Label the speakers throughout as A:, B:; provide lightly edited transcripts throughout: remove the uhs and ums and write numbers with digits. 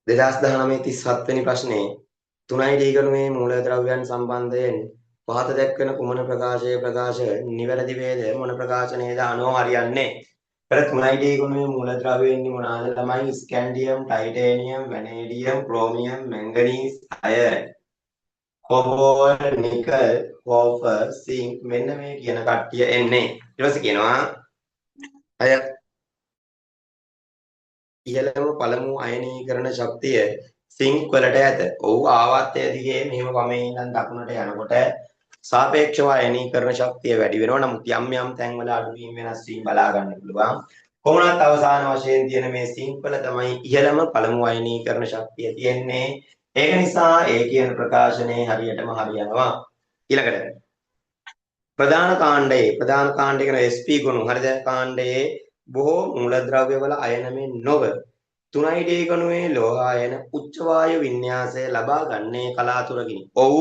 A: 2019 37 වෙනි ප්‍රශ්නේ 3යි ඩී ගණුවේ මූලද්‍රව්‍යයන් සම්බන්ධයෙන් පහත දැක්වෙන කුමන ප්‍රකාශ නිවැරදි වේද මොන ප්‍රකාශනයේද අනුව හරියන්නේ. පෙර 3යි ඩී ගණුවේ මූලද්‍රව්‍යයන් මොනවාද ළමයි ස්කැන්ඩියම්, titanium, vanadium, chromium, මැංගනීස්, අයර්න්, කොබෝල්ට්, nickel, කෝපර්, zinc මෙන්න මේ කියන කට්ටිය එන්නේ. ඊට පස්සේ කියනවා අය ඉහළම පළමු අයනීකරණ ශක්තිය සිංක් වලට ඇත. ඔව් ආවර්තය දිගේ මෙහෙම වමේ ඉඳන් දකුණට යනකොට සාපේක්ෂව අයනීකරණ ශක්තිය වැඩි වෙනවා. නමුත් යම් යම් තැන්වල අඩුවීම් වෙනස් වීම බලා ගන්න පුළුවන්. කොහොමවත් අවසාන වශයෙන් තියෙන මේ සිංක් වල තමයි ඉහළම පළමු අයනීකරණ ශක්තිය තියෙන්නේ. ඒක නිසා ඒ කියන ප්‍රකාශනයේ හරියටම හරියනවා. ඊළඟට ප්‍රධාන කාණ්ඩය කියන SP ගුණ හරිද කාණ්ඩයේ බොහෝ මූලද්‍රව්‍යවල අයනමෙන් නොව 3යි ඩී ගණුවේ ලෝහ අයන උච්ච වායු වින්‍යාසය ලබා ගන්නේ කලාතුරකිනි. ඔව්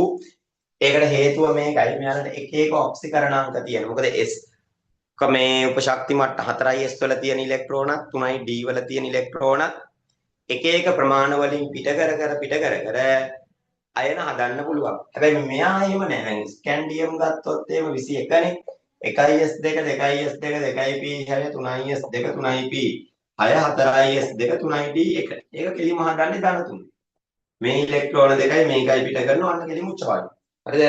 A: ඒකට හේතුව මේකයි. මෙයාලට එක එක ඔක්සිකරණාංක තියෙනවා. මොකද S මේ උපශක්ති මට්ට 4යි S වල තියෙන ඉලෙක්ට්‍රෝනත් 3යි D වල තියෙන ඉලෙක්ට්‍රෝනත් එක එක ප්‍රමාණ වලින් පිට කර අයන හදන්න පුළුවන්. හැබැයි මෙයා එහෙම නැහැ. ස්කැන්ඩියම් ගත්තොත් එහෙම 21නේ. 1S2 2S2 2P 6 3S2 3P 6 4S2 3D1. ඒක කෙලිම හදන්නේ ධන 3. මේ ඉලෙක්ට්‍රෝන දෙකයි මේකයි පිට කරනවා අන්න කෙලිම උච්ච වායු. හරිද?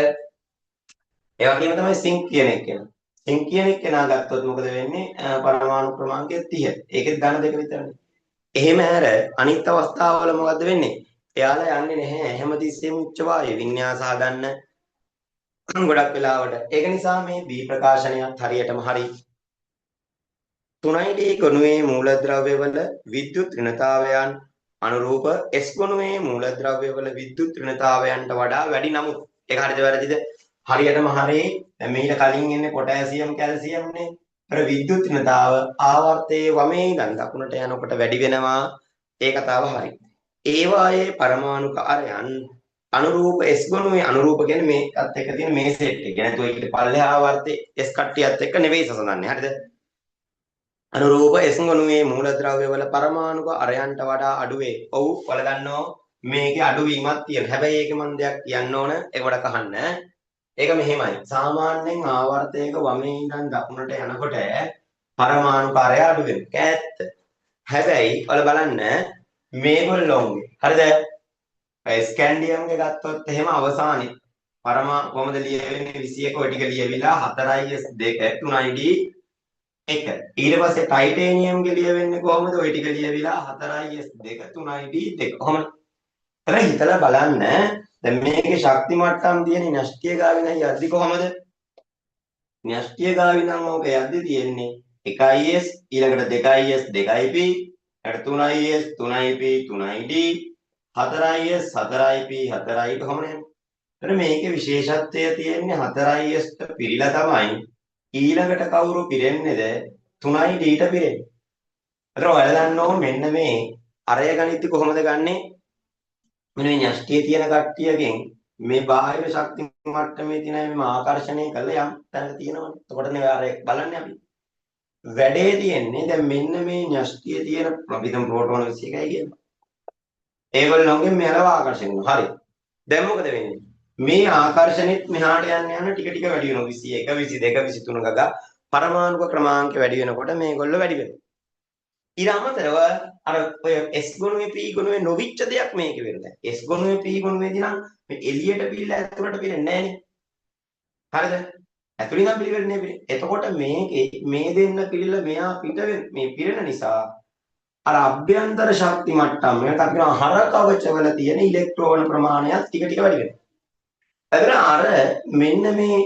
A: ඒ වගේම තමයි සිංක් කියන එක කෙනා. සිංක් කියන එක කෙනා ගත්තොත් මොකද වෙන්නේ? පරමාණු ක්‍රමාංකය 30. ඒකෙත් ධන දෙක විතරනේ. එහෙම ඇර අනිත් අවස්ථාවල මොකද්ද වෙන්නේ? එයාලා යන්නේ නැහැ හැමතිස්සෙම උච්ච වායු වින්‍යාස හදන්න ගොඩක් වෙලාවට. ඒක නිසා මේ B ප්‍රකාශනයත් හරියටම හරි. 3යි D ගණුවේ මූලද්‍රව්‍යවල විද්‍යුත් ඍණතාවයන් අනුරූප S ගණුවේ මූලද්‍රව්‍යවල විද්‍යුත් ඍණතාවයන්ට වඩා වැඩි. නමුත් ඒක හරිද වැරදිද? හරියටම හරි. දැන් මේකට කලින් එන්නේ පොටෑසියම් කැල්සියම්නේ. අර විද්‍යුත් ඍණතාව ආවර්තයේ වමේ ඉඳන් දකුණට යනකොට වැඩි වෙනවා. ඒ කතාව හරි. ඒ වායේ පරමාණු කාර්යයන් අනුරූප S ගණුවේ අනුරූප කියන්නේ මේකත් එක්ක තියෙන මේ සෙට් එක. නැත්නම් ඒකට පල්ලෙහා ආවර්තයේ S කට්ටියත් එක්ක නෙවෙයි සසඳන්නේ. හරිද? අනුරූප S ගණුවේ මූලද්‍රව්‍යවල පරමාණුක අරයන්ට වඩා අඩු වේ. ඔව් ඔයාලා දන්නවා මේකේ අඩුවීමක් තියෙනවා. හැබැයි ඒකේ මම දෙයක් කියන්න ඕන. ඒක වඩ කහන්න. ඒක මෙහෙමයි. සාමාන්‍යයෙන් ආවර්තයක වමේ ඉඳන් දකුණට යනකොට පරමාණු කාර්යය අඩු වෙනවා. කෑත්ත. හැබැයි ඔයාලා බලන්න මේගොල්ලෝගේ හරිද? ස්කැන්ඩියම්ගේ ගත්තොත් එහෙම අවසානයේ කොහමද ලියවෙන්නේ 21 ඔය ටික ලියවිලා 4S2 3D 1 ඊට පස්සේ ටයිටේනියම්ගේ ලියවෙන්නේ කොහමද ඔය ටික ලියවිලා 4S2 3D 2 කොහමද එතන හිතලා බලන්න දැන් මේකේ ශක්ති මට්ටම් තියෙන න්‍යෂ්ටිය ගාවිනම් යද්දි කොහමද න්‍යෂ්ටිය ගාවිනම් ඕක යද්දි තියෙන්නේ 1S ඊළඟට 2S 2P ඊට 3S 3P 3D 4S 4IP 4I කොහොමද? එතන මේකේ විශේෂත්වය තියෙන්නේ 4ISට පිරීලා තමයි ඊළඟට කවුරු පිරෙන්නේද 3IDට පිරෙන්නේ. එතන ඔයාලා දන්න ඕන මෙන්න මේ අරය ගණිත කොහොමද ගන්නෙ? මෙන්න මේ න්‍යෂ්ටියේ තියෙන කට්ටියගෙන් මේ බාහිර ශක්ති මට්ටමේ තියෙන මේ ආකර්ෂණය කළා යම් තැනක තියෙනවනේ. එතකොටනේ අරය බලන්නේ අපි. වැඩේ තියෙන්නේ දැන් මෙන්න මේ න්‍යෂ්ටියේ තියෙන අපි හිතමු ප්‍රෝටෝන 21යි කියනවා. ඒගොල්ලෝගෙන් මෙයාලව ආකර්ෂණය කරනවා. හරි. දැන් මොකද වෙන්නේ? මේ ආකර්ෂණෙත් මෙහාට යන ටික ටික වැඩි වෙනවා. 21, 22, 23 ගගා පරමාණුක ක්‍රමාංක වැඩි වෙනකොට මේගොල්ලෝ වැඩි වෙනවා. ඊට අමතරව අර ඔය S ගුණුවේ P ගුණුවේ නොවිච්ච දෙයක් මේකේ වෙන්නේ. S ගුණුවේ P ගුණුවේදී නම් මේ එළියට පිළිලා ඇතුළට පිරෙන්නේ නැහනේ. හරිද? ඇතුළින් නම් පිළිවෙන්නේ නැහැ. එතකොට මේකේ මේ දෙන්න පිළිලා මෙයා පිට මේ පිරෙන නිසා අර අභ්‍යන්තර ශක්ති මට්ටම් මේකට අපි කියනවා හර කවචවල තියෙන ඉලෙක්ට්‍රෝන ප්‍රමාණයත් ටික ටික වැඩි වෙනවා. එතන අර මෙන්න මේ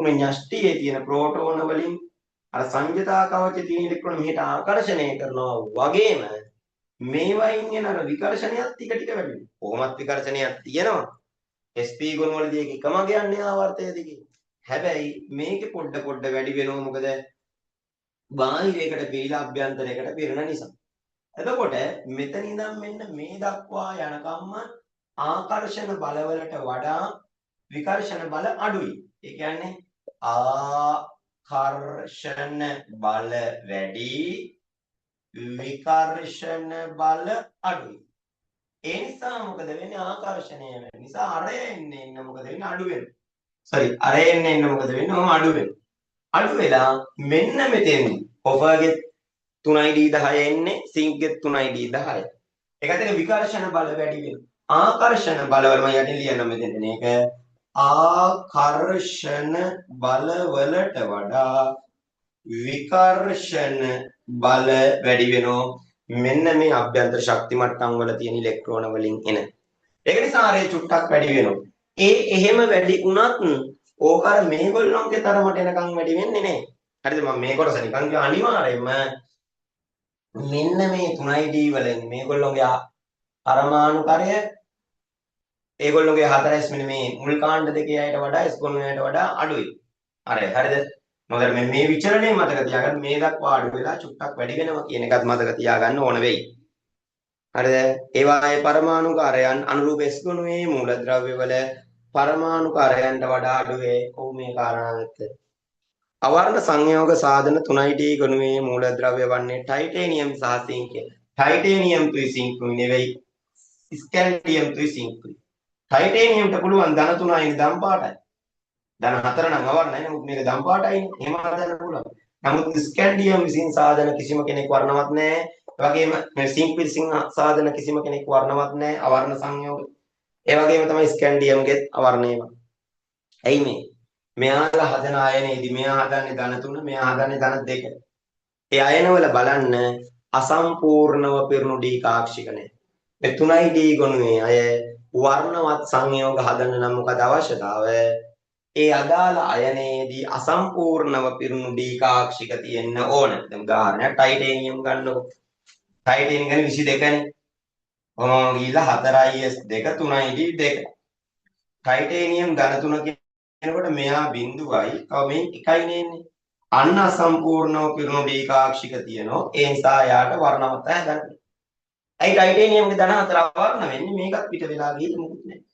A: මේ න්‍යෂ්ටියේ තියෙන ප්‍රෝටෝන වලින් අර සංජතා කවචයේ තියෙන ඉලෙක්ට්‍රෝන මෙහෙට ආකර්ෂණය කරනවා වගේම මේවයින් එන අර විකර්ෂණයත් ටික ටික වැඩි වෙනවා. කොහොමත් විකර්ෂණයක් තියෙනවා. SP ගුණ වලදී ඒක එකම ගන්නේ ආවර්තය දිගේ. හැබැයි මේකේ පොඩ වැඩි වෙනවා මොකද බාහිරයකට පිළිලා අභ්‍යන්තරයකට පිරෙන නිසා. එතකොට මෙතන ඉඳන් මෙන්න මේ දක්වා යනකම්ම ආකර්ෂණ බලවලට වඩා විකර්ෂණ බල අඩුයි. ඒ කියන්නේ ආකර්ෂණ බල වැඩි විකර්ෂණ බල අඩුයි. ඒ නිසා මොකද වෙන්නේ ආකර්ෂණය වෙන නිසා අරය එන්නේ ඉන්න මොකද වෙන්නේ අඩු වෙනවා. sorry අරය එන්නේ ඉන්න මොකද වෙන්නේ ඔහම අඩු වෙනවා. අඩු වෙලා මෙන්න මෙතෙන්දි කොපර්ගේ 3D10 එන්නේ සිංක්ගේ 3D10. ඒකට විකර්ෂණ බල වැඩි වෙනවා. ආකර්ෂණ බලවල මම යටින් ලියන්න මෙතෙන් මේක ආකර්ෂණ බලවලට වඩා විකර්ෂණ බල වැඩි වෙනවා. මෙන්න මේ අභ්‍යන්තර ශක්ති මට්ටම් වල තියෙන ඉලෙක්ට්‍රෝන වලින් එන. ඒක නිසා ආරේ චුට්ටක් වැඩි වෙනවා. එහෙම වැඩි වුණත් ඕක අර මේගොල්ලොන්ගේ තරමට එනකන් වැඩි වෙන්නේ නැහැ. හරිද මම මේ කොටස නිකන් කිය අනිවාර්යයෙන්ම මෙන්න මේ 3D වලින් මේගොල්ලොන්ගේ පරමාණුකරය ඒගොල්ලෝගේ 4S මෙන්න මේ මුල් කාණ්ඩ දෙකේ අයට වඩා S3 අයට වඩා අඩුයි. හරිද? මොකද මේ විචලනයේ මතක තියාගන්න මේ දක්වා අඩු වෙලා චුට්ටක් වැඩි වෙනවා කියන එකත් මතක තියාගන්න ඕන වෙයි. හරිද? ඒ වායේ පරමාණුකාරයන් අනුරූප S3 මූලද්‍රව්‍ය වල පරමාණුකාරයන්ට වඩා අඩුවේ කොහොම මේ කාරණාවත්. අවර්ණ සංයෝග සාධන 3D ගුණයේ මූලද්‍රව්‍ය වන්නේ ටයිටේනියම් සහ සිංකය. ටයිටේනියම් තුයි සිංකුයි නෙවෙයි ස්කැන්ඩියම් තුයි සිංකුයි. ටයිටේනියම්ට පුළුවන් ධන 3යි ධම් පාටයි. ධන 4 නම් අවර්ණයි. නමුත් මේක ධම් පාටයිනේ. එහෙම හදන්න පුළුවන්. නමුත් ස්කැන්ඩියම් විසින් සාධන කිසිම කෙනෙක් වර්ණවත් නැහැ. ඒ වගේම මේ සිංක් විසින් සාධන කිසිම කෙනෙක් වර්ණවත් නැහැ. අවර්ණ සංයෝග. ඒ වගේම තමයි ස්කැන්ඩියම්ගෙත් අවර්ණයම. ඇයි මේ? මෙයාලා හදන ආයනයේදී මෙයා හදන්නේ ධන 3, මෙයා හදන්නේ ධන 2. ඒ ආයනවල බලන්න අසම්පූර්ණව පිරුණු ඩීකාක්ෂික නැහැ. මේ 3D ගුණයේ අය වර්ණවත් සංයෝග හදන්න නම් මොකද අවශ්‍යතාවය? ඒ අදාළ අයනයේදී අසම්පූර්ණව පිරුණු ඩීකාක්ෂික තියෙන්න ඕන. දැන් උදාහරණයක් ටයිටේනියම් ගන්නකො. ටයිටේනියම් ගැන 22නේ. කොහොම ගිහිල්ලා 4is2 3id2. ටයිටේනියම් ධන 3 කියනකොට මෙහා බිඳුවයි තව මේ එකයි නෙන්නේ. අන්න අසම්පූර්ණව පිරුණු ඩීකාක්ෂික තියෙනවා. ඒ නිසා යාට වර්ණවත් හදන්න. ඇයි ටයිටේනියම්ගේ ධන 4 අවර්ණ වෙන්නේ? මේකත් පිට වෙලා ගිහින් මොකුත් නැහැ.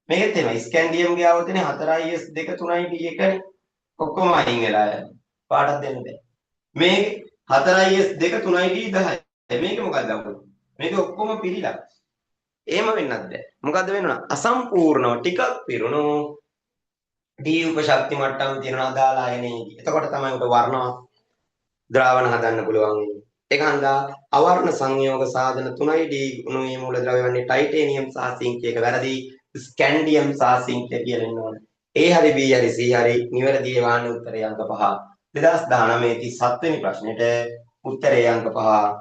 A: මේකත් එහෙමයි. ස්කැන්ඩියම්ගේ ආවර්තනේ 4is2 3d1නේ. ඔක්කොම අයින් වෙලා යනවා. පාටක් දෙන්න බෑ. මේක 4is2 3d10. මේක මොකක්ද අපුත්? මේක ඔක්කොම පිළිලා. එහෙම වෙන්නත් බෑ. මොකද්ද වෙනවද? අසම්පූර්ණව ටිකක් පිරුණු දී උපශක්ති මට්ටම් තියෙන අදාළ ආයනයේදී. එතකොට තමයි උට වර්ණවත් ද්‍රාවණ හදන්න පුළුවන් වෙන්නේ. ඒක හන්දා අවර්ණ සංයෝග සාධන 3D ගුණයේ මූලද්‍රව්‍ය වන්නේ ටයිටේනියම් සහ සිංක් එක වැරදි ස්කැන්ඩියම් සහ සිංක් කියලා ඉන්න ඕනේ. A හරි B හරි C හරි නිවැරදි වාහන උත්තරේ අංක 5. 2019 37 වෙනි ප්‍රශ්නෙට උත්තරේ අංක 5